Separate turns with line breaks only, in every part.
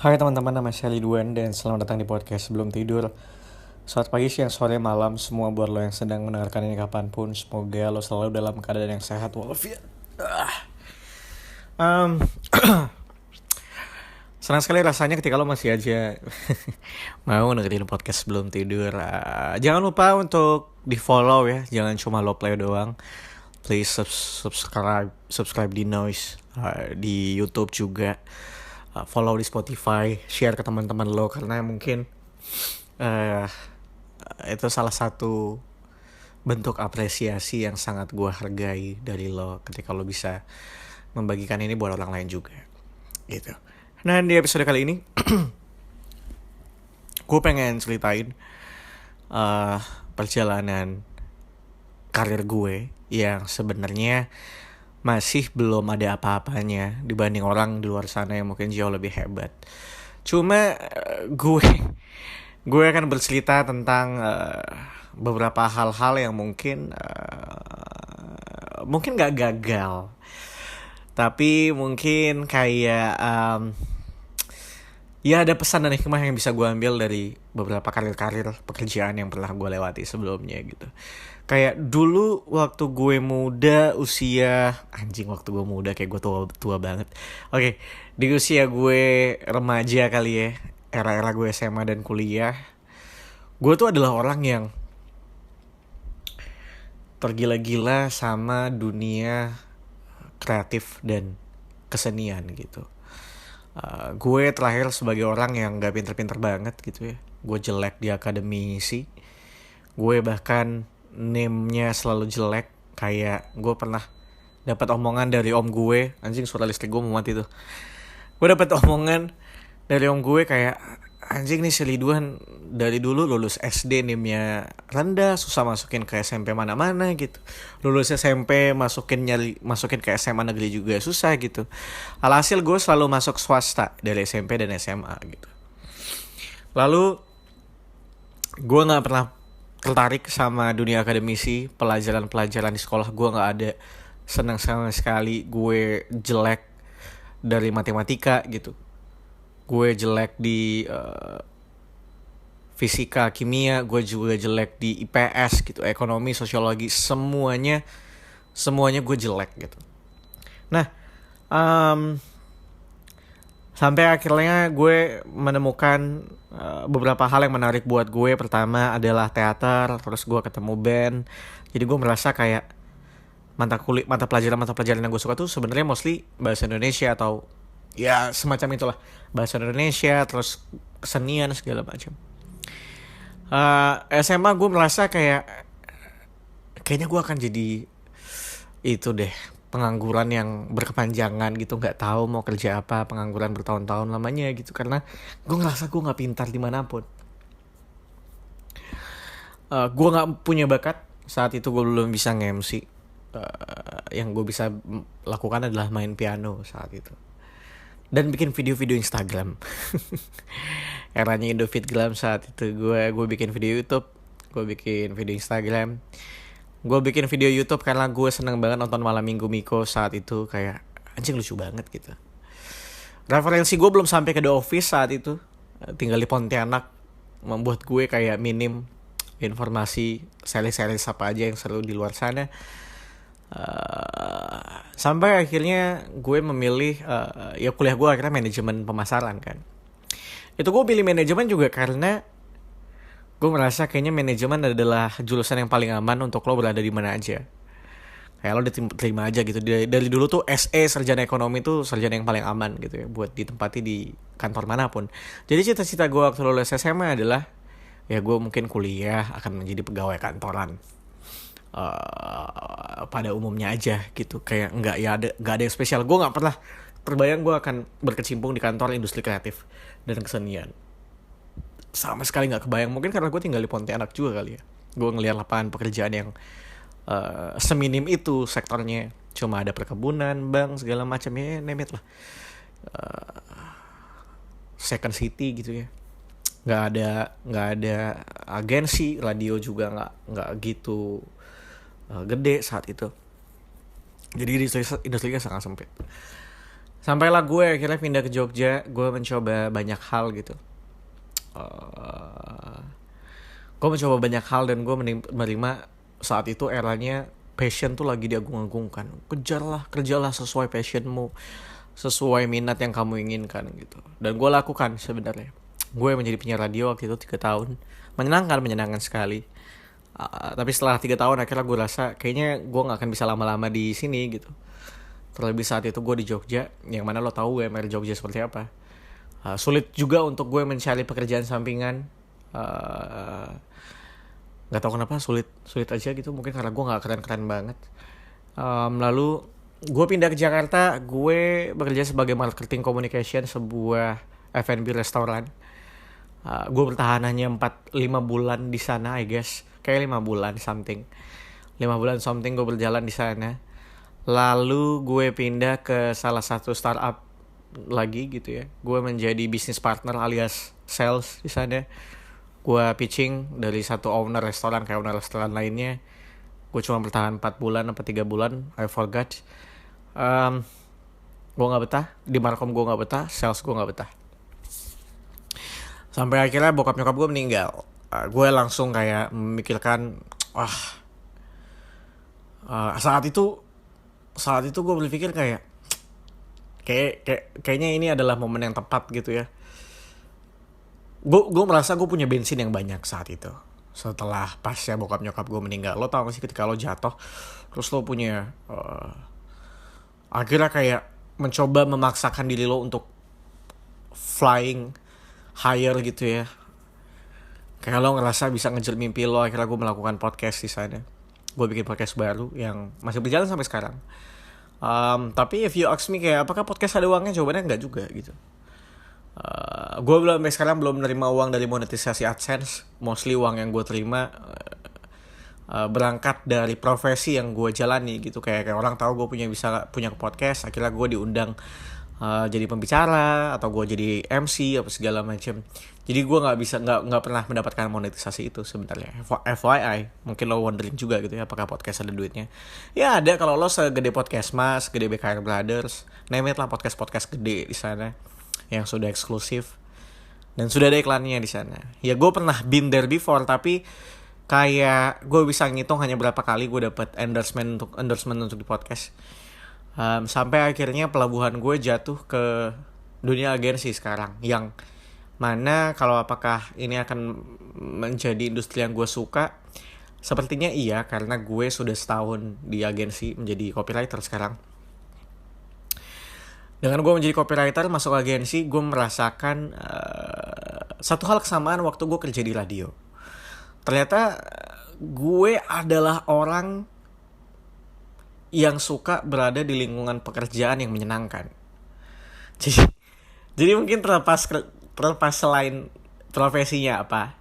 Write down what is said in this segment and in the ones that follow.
Hai teman-teman, nama saya Ridwan dan selamat datang di podcast Sebelum Tidur. Selamat pagi, siang, sore, malam semua buat lo yang sedang mendengarkan ini kapanpun. Semoga lo selalu dalam keadaan yang sehat walafiat. Um, Senang sekali rasanya ketika lo masih aja mau dengerin podcast Sebelum Tidur. Jangan lupa untuk di follow ya, jangan cuma lo play doang. Please subscribe di Noise, di YouTube juga. Follow di Spotify, share ke teman-teman lo karena mungkin itu salah satu bentuk apresiasi yang sangat gue hargai dari lo ketika lo bisa membagikan ini buat orang lain juga gitu. Nah, di episode kali ini gue pengen ceritain perjalanan karir gue yang sebenarnya masih belum ada apa-apanya dibanding orang di luar sana yang mungkin jauh lebih hebat. Cuma gue akan bercerita tentang beberapa hal-hal yang mungkin gak gagal, tapi mungkin kayak ya ada pesan dan hikmah yang bisa gue ambil dari beberapa karir pekerjaan yang pernah gue lewati sebelumnya gitu. Kayak dulu waktu gue muda, waktu gue muda kayak gue tua banget. Oke, di usia gue remaja kali ya, era-era gue SMA dan kuliah, gue tuh adalah orang yang tergila-gila sama dunia kreatif dan kesenian gitu. Gue terlahir sebagai orang yang gak pinter-pinter banget gitu ya. Gue jelek di akademisi. Gue bahkan name-nya selalu jelek. Kayak gue pernah dapat omongan dari om gue. Anjing, suara listrik gue mau mati tuh. Gue dapat omongan dari om gue kayak, anjing nih si Ridwan dari dulu lulus SD name-nya rendah, susah masukin ke SMP mana-mana gitu. Lulus SMP masukin ke SMA negeri juga susah gitu. Alhasil gue selalu masuk swasta dari SMP dan SMA gitu. Lalu gue gak pernah tertarik sama dunia akademisi, pelajaran-pelajaran di sekolah gue gak ada senang sama sekali. Gue jelek dari matematika gitu. Gue jelek di fisika, kimia. Gue juga jelek di IPS gitu, ekonomi, sosiologi. Semuanya gue jelek gitu. Nah, sampai akhirnya gue menemukan beberapa hal yang menarik buat gue. Pertama adalah teater, terus gue ketemu band. Jadi gue merasa kayak mata pelajaran yang gue suka tuh sebenarnya mostly bahasa Indonesia atau ya semacam itulah, bahasa Indonesia, terus kesenian segala macam. SMA gue merasa kayaknya gue akan jadi itu deh, pengangguran yang berkepanjangan gitu, nggak tahu mau kerja apa, pengangguran bertahun-tahun lamanya gitu, karena gue ngerasa gue nggak pintar dimanapun. Gue nggak punya bakat saat itu, gue belum bisa nge-MC. Yang gue bisa lakukan adalah main piano saat itu dan bikin video-video Instagram. Eranya Indofitgram saat itu. Gue bikin video YouTube, gue bikin video Instagram. Gue bikin video YouTube karena gue seneng banget nonton Malam Minggu Miko saat itu. Kayak anjing lucu banget gitu. Referensi gue belum sampai ke The Office saat itu. Tinggal di Pontianak. Membuat gue kayak minim informasi seri-seri apa aja yang seru di luar sana. Sampai akhirnya gue memilih ya kuliah gue akhirnya manajemen pemasaran kan. Itu gue pilih manajemen juga karena gue merasa kayaknya manajemen adalah jurusan yang paling aman untuk lo berada di mana aja. Kayak lo diterima aja gitu. Dari dulu tuh SE, sarjana ekonomi tuh sarjana yang paling aman gitu ya, buat ditempati di kantor manapun. Jadi cita-cita gue waktu lulus SMA adalah ya gue mungkin kuliah akan menjadi pegawai kantoran. Pada umumnya aja gitu, kayak nggak ada yang spesial. Gue nggak pernah terbayang gue akan berkecimpung di kantor industri kreatif dan kesenian, sama sekali nggak kebayang. Mungkin karena gue tinggal di Pontianak juga kali ya, gue ngelihat lapangan pekerjaan yang seminim itu sektornya, cuma ada perkebunan, bank, segala macam ya, name it lah. Second city gitu ya, nggak ada agensi radio juga, nggak gitu gede saat itu. Jadi industrinya sangat sempit. Sampailah gue akhirnya pindah ke Jogja. Gue mencoba banyak hal gitu. Eh, gue mencoba banyak hal dan gue menerima saat itu eranya passion tuh lagi diagung-agungkan. Kejarlah, kerjalah sesuai passionmu, sesuai minat yang kamu inginkan gitu. Dan gue lakukan sebenarnya. Gue menjadi penyiar radio waktu itu 3 tahun. Menyenangkan sekali. Tapi setelah 3 tahun akhirnya gue rasa kayaknya gue gak akan bisa lama-lama di sini gitu. Terlebih saat itu gue di Jogja, yang mana lo tahu UMR Jogja seperti apa. Sulit juga untuk gue mencari pekerjaan sampingan. Gak tahu kenapa sulit aja gitu, mungkin karena gue gak keren-keren banget. Lalu gue pindah ke Jakarta. Gue bekerja sebagai marketing communication sebuah F&B restoran. Gue bertahan hanya 4-5 bulan di sana, I guess. Kayak 5 bulan something gue berjalan di sana. Lalu gue pindah ke salah satu startup lagi gitu ya. Gue menjadi business partner alias sales di sana. Gue pitching dari satu owner restoran ke owner restoran lainnya. Gue cuma bertahan 4 bulan atau 3 bulan, I forgot. Gue gak betah. Di Markom gue gak betah, sales gue gak betah. Sampai akhirnya bokap nyokap gue meninggal. Gue langsung kayak memikirkan, saat itu gue berpikir kayaknya ini adalah momen yang tepat gitu ya. Gue merasa gue punya bensin yang banyak saat itu. Setelah pasca bokap nyokap gue meninggal, lo tau gak sih ketika lo jatuh terus lo punya akhirnya kayak mencoba memaksakan diri lo untuk flying higher gitu ya. Kayak lo ngerasa bisa ngejar mimpi lo. Akhirnya gue melakukan podcast di sana. Gue bikin podcast baru yang masih berjalan sampai sekarang. Tapi if you ask me kayak apakah podcast ada uangnya, jawabannya enggak juga gitu. Gue sampai sekarang belum menerima uang dari monetisasi AdSense. Mostly uang yang gue terima berangkat dari profesi yang gue jalani gitu. Kayak orang tahu gue punya podcast, akhirnya gue diundang jadi pembicara atau gue jadi MC apa segala macam. Jadi gue nggak pernah mendapatkan monetisasi itu sebenarnya. FYI, mungkin lo wondering juga gitu ya, apakah podcast ada duitnya? Ya ada, kalau lo segede Podcast Mas, segede BKR Brothers, name it lah, podcast gede di sana yang sudah eksklusif dan sudah ada iklannya di sana. Ya gue pernah been there before, tapi kayak gue bisa ngitung hanya berapa kali gue dapat endorsement untuk di podcast. Sampai akhirnya pelabuhan gue jatuh ke dunia agensi sekarang, yang mana kalau apakah ini akan menjadi industri yang gue suka, sepertinya iya, karena gue sudah setahun di agensi menjadi copywriter sekarang. Dengan gue menjadi copywriter masuk agensi, gue merasakan satu hal kesamaan waktu gue kerja di radio. Ternyata gue adalah orang yang suka berada di lingkungan pekerjaan yang menyenangkan. Jadi mungkin terlepas selain profesinya apa,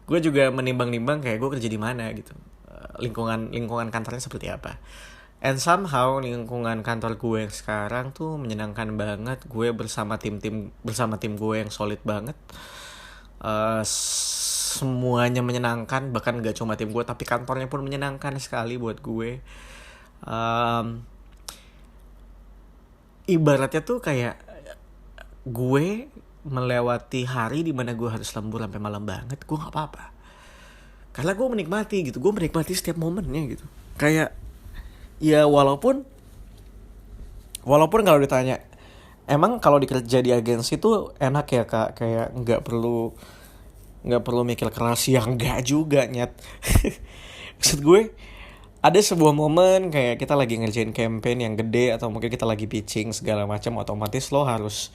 gue juga menimbang-nimbang kayak gue kerja di mana gitu, lingkungan kantornya seperti apa. And somehow lingkungan kantor gue yang sekarang tuh menyenangkan banget. Gue bersama tim gue yang solid banget. Semuanya menyenangkan, bahkan gak cuma tim gue tapi kantornya pun menyenangkan sekali buat gue. Ibaratnya tuh kayak gue melewati hari dimana gue harus lembur sampai malam banget, gue nggak apa-apa, karena gue menikmati gitu. Gue menikmati setiap momennya gitu. Kayak ya walaupun kalau ditanya emang kalau dikerja di agensi tuh enak ya kak, kayak nggak perlu mikir keras, ya nggak juga nyet. Maksud gue ada sebuah momen kayak kita lagi ngerjain campaign yang gede atau mungkin kita lagi pitching segala macam, otomatis lo harus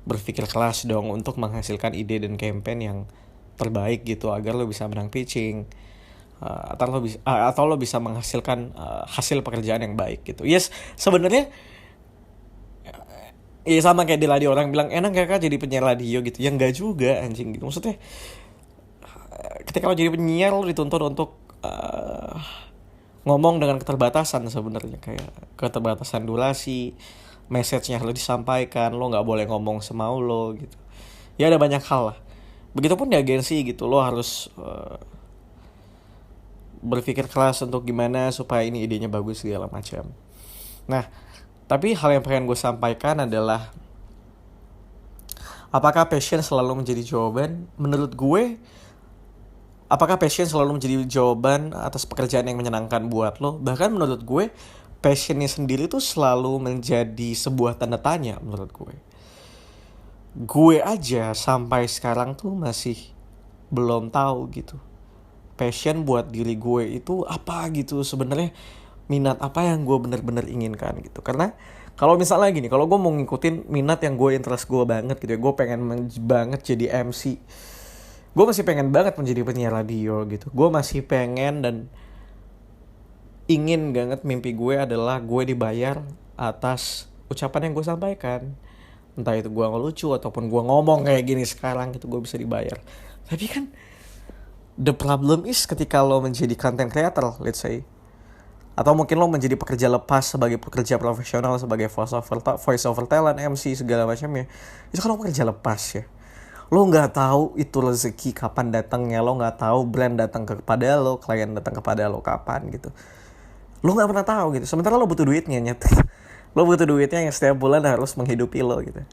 berpikir keras dong untuk menghasilkan ide dan campaign yang terbaik gitu agar lo bisa menang pitching, atau lo bisa menghasilkan hasil pekerjaan yang baik gitu. Yes, sebenarnya ya sama kayak di radio, orang bilang enak gak kak jadi penyiar radio gitu, ya enggak juga anjing gitu. Maksudnya ketika lo jadi penyiar lo dituntut untuk ngomong dengan keterbatasan sebenarnya, kayak keterbatasan durasi, message-nya harus disampaikan, lo nggak boleh ngomong semau lo gitu. Ya ada banyak hal lah. Begitupun di agensi gitu, lo harus berpikir keras untuk gimana supaya ini idenya bagus segala macam. Nah, Tapi hal yang pengen gue sampaikan adalah, apakah passion selalu menjadi jawaban? Menurut gue, apakah passion selalu menjadi jawaban atas pekerjaan yang menyenangkan buat lo? Bahkan menurut gue, passionnya sendiri tuh selalu menjadi sebuah tanda tanya menurut gue. Gue aja sampai sekarang tuh masih belum tahu gitu. Passion buat diri gue itu apa gitu sebenarnya, minat apa yang gue bener-bener inginkan gitu. Karena kalau misalnya gini, kalau gue mau ngikutin minat yang gue interest gue banget gitu ya, gue pengen banget jadi MC, gue masih pengen banget menjadi penyiar radio gitu, gue masih pengen dan ingin banget, mimpi gue adalah gue dibayar atas ucapan yang gue sampaikan, entah itu gue ngelucu ataupun gue ngomong kayak gini sekarang gitu, gue bisa dibayar. Tapi kan the problem is ketika lo menjadi content creator, let's say, atau mungkin lo menjadi pekerja lepas sebagai pekerja profesional, sebagai voice over talent, MC segala macamnya, itu kan lo pekerja lepas ya. Lo nggak tahu itu rezeki kapan datangnya, lo nggak tahu brand datang kepada lo, klien datang kepada lo kapan gitu. Lo nggak pernah tahu gitu. Sementara lo butuh duitnya nyet. Lo butuh duitnya yang setiap bulan harus menghidupi lo gitu.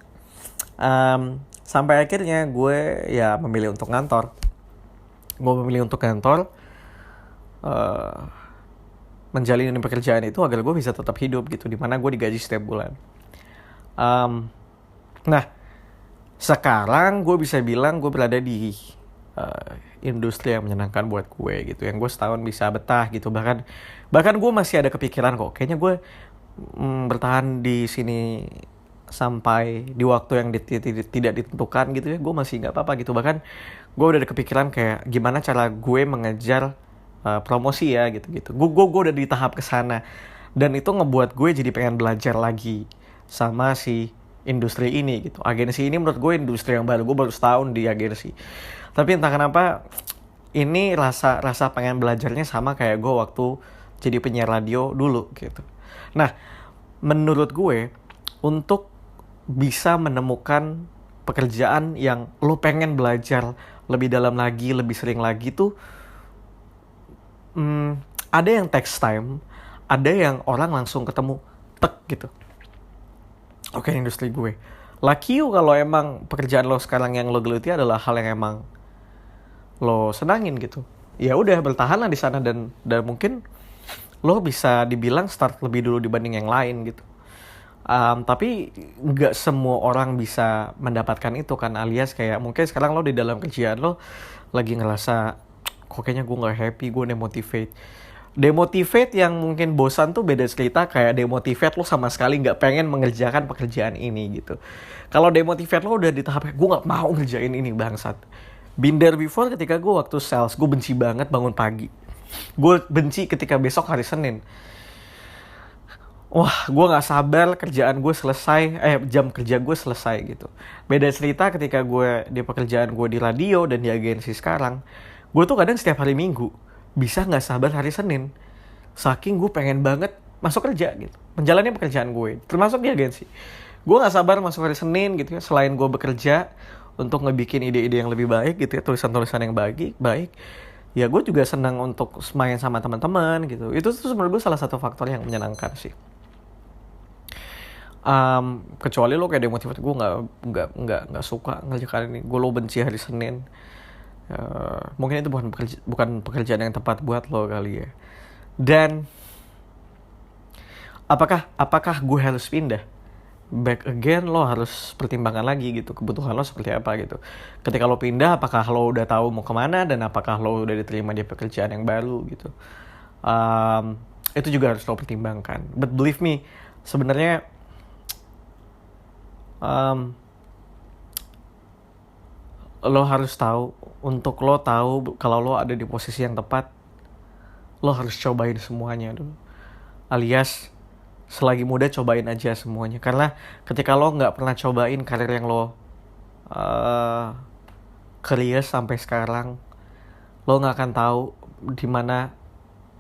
Sampai akhirnya gue ya memilih untuk ngantor. Gue memilih untuk kantor, menjalani pekerjaan itu agar gue bisa tetap hidup gitu, dimana gue digaji setiap bulan. Nah, sekarang gue bisa bilang gue berada di industri yang menyenangkan buat gue gitu, yang gue setahun bisa betah gitu. Bahkan gue masih ada kepikiran kok, kayaknya gue bertahan di sini sampai di waktu yang tidak ditentukan gitu ya, gue masih nggak apa-apa gitu. Bahkan gue udah ada kepikiran kayak gimana cara gue mengejar promosi ya gitu. Gue udah di tahap kesana, dan itu ngebuat gue jadi pengen belajar lagi sama si industri ini gitu. Agensi ini menurut gue industri yang baru, gue baru setahun di agensi. Tapi entah kenapa ini rasa pengen belajarnya sama kayak gue waktu jadi penyiar radio dulu gitu. Nah, menurut gue untuk bisa menemukan pekerjaan yang lo pengen belajar lebih dalam lagi, lebih sering lagi tuh, ada yang takes time, ada yang orang langsung ketemu tek gitu. Oke, industri gue. Lucky you kalau emang pekerjaan lo sekarang yang lo geluti adalah hal yang emang lo senangin gitu. Ya udah, bertahanlah di sana, dan mungkin lo bisa dibilang start lebih dulu dibanding yang lain gitu. Tapi nggak semua orang bisa mendapatkan itu kan, alias kayak mungkin sekarang lo di dalam kerjaan lo lagi ngerasa kok kayaknya gue nggak happy, gue demotivate yang mungkin bosan tuh beda cerita, kayak demotivate lo sama sekali nggak pengen mengerjakan pekerjaan ini gitu. Kalau demotivate lo udah di tahap gue nggak mau ngerjain ini, bangsat. Been there before ketika gue waktu sales, gue benci banget bangun pagi. Gue benci ketika besok hari Senin. Wah, gue gak sabar kerjaan gue selesai, jam kerja gue selesai gitu. Beda cerita ketika gue di pekerjaan gue di radio dan di agensi sekarang. Gue tuh kadang setiap hari Minggu bisa gak sabar hari Senin. Saking gue pengen banget masuk kerja gitu, menjalani pekerjaan gue, termasuk di agensi. Gue gak sabar masuk hari Senin gitu ya, selain gue bekerja untuk ngebikin ide-ide yang lebih baik gitu ya, tulisan-tulisan yang baik. Ya gue juga senang untuk main sama teman-teman gitu. Itu tuh menurut gue salah satu faktor yang menyenangkan sih. Kecuali lo kayak demotivasi, gue nggak suka ngerjakan ini, gue lo benci hari Senin. Mungkin itu bukan pekerjaan yang tepat buat lo kali ya. Dan apakah gue harus pindah? Back again, lo harus pertimbangkan lagi gitu, kebutuhan lo seperti apa gitu. Ketika lo pindah, apakah lo udah tahu mau kemana, dan apakah lo udah diterima di pekerjaan yang baru gitu. Itu juga harus lo pertimbangkan. But believe me, sebenarnya lo harus tahu, untuk lo tahu kalau lo ada di posisi yang tepat, lo harus cobain semuanya dulu. Alias selagi muda cobain aja semuanya. Karena ketika lo nggak pernah cobain karir yang lo kerja sampai sekarang, lo nggak akan tahu di mana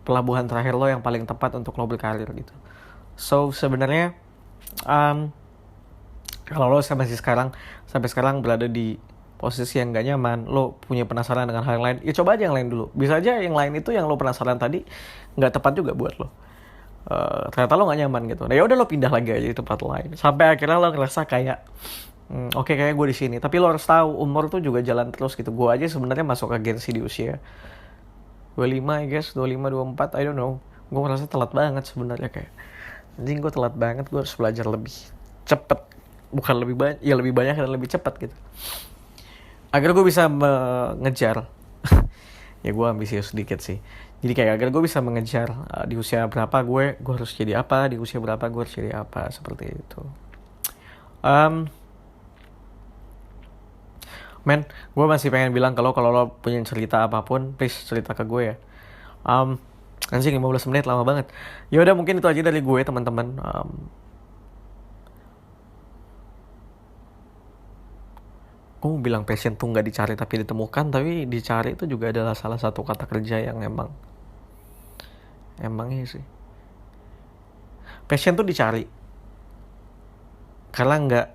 pelabuhan terakhir lo yang paling tepat untuk lo berkarir gitu. So sebenarnya kalau lo sampai sekarang berada di posisi yang gak nyaman, lo punya penasaran dengan hal yang lain, ya coba aja yang lain dulu. Bisa aja yang lain itu yang lo penasaran tadi gak tepat juga buat lo. ternyata lo gak nyaman gitu. Nah ya udah lo pindah lagi aja di tempat lain sampai akhirnya lo ngerasa kayak oke, kayak gue di sini. Tapi lo harus tahu umur tuh juga jalan terus gitu. Gue aja sebenarnya masuk agensi di usia 25 I guess, 25 24 I don't know. Gue ngerasa telat banget sebenarnya, kayak anjing gue telat banget, gue harus belajar lebih cepet, bukan lebih banyak, ya lebih banyak dan lebih cepat gitu. Agar gue bisa mengejar ya gue ambisius sedikit sih. Jadi kayak agar gue bisa mengejar di usia berapa gue harus jadi apa, di usia berapa gue harus jadi apa, seperti itu. Men, gue masih pengen bilang kalau lo punya cerita apapun, please cerita ke gue ya. Anjing 15 menit lama banget. Ya udah, mungkin itu aja dari gue teman-teman. Gue mau bilang passion tuh nggak dicari tapi ditemukan, tapi dicari itu juga adalah salah satu kata kerja yang emangnya sih. Passion tuh dicari karena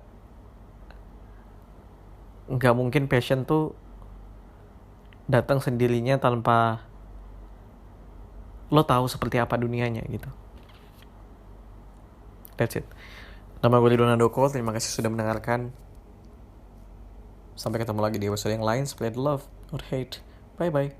nggak mungkin passion tuh datang sendirinya tanpa lo tahu seperti apa dunianya gitu. That's it. Nama gue Ridwan Handoko, terima kasih sudah mendengarkan. Sampai ketemu lagi di episode yang lain. Spread love, not hate. Bye bye.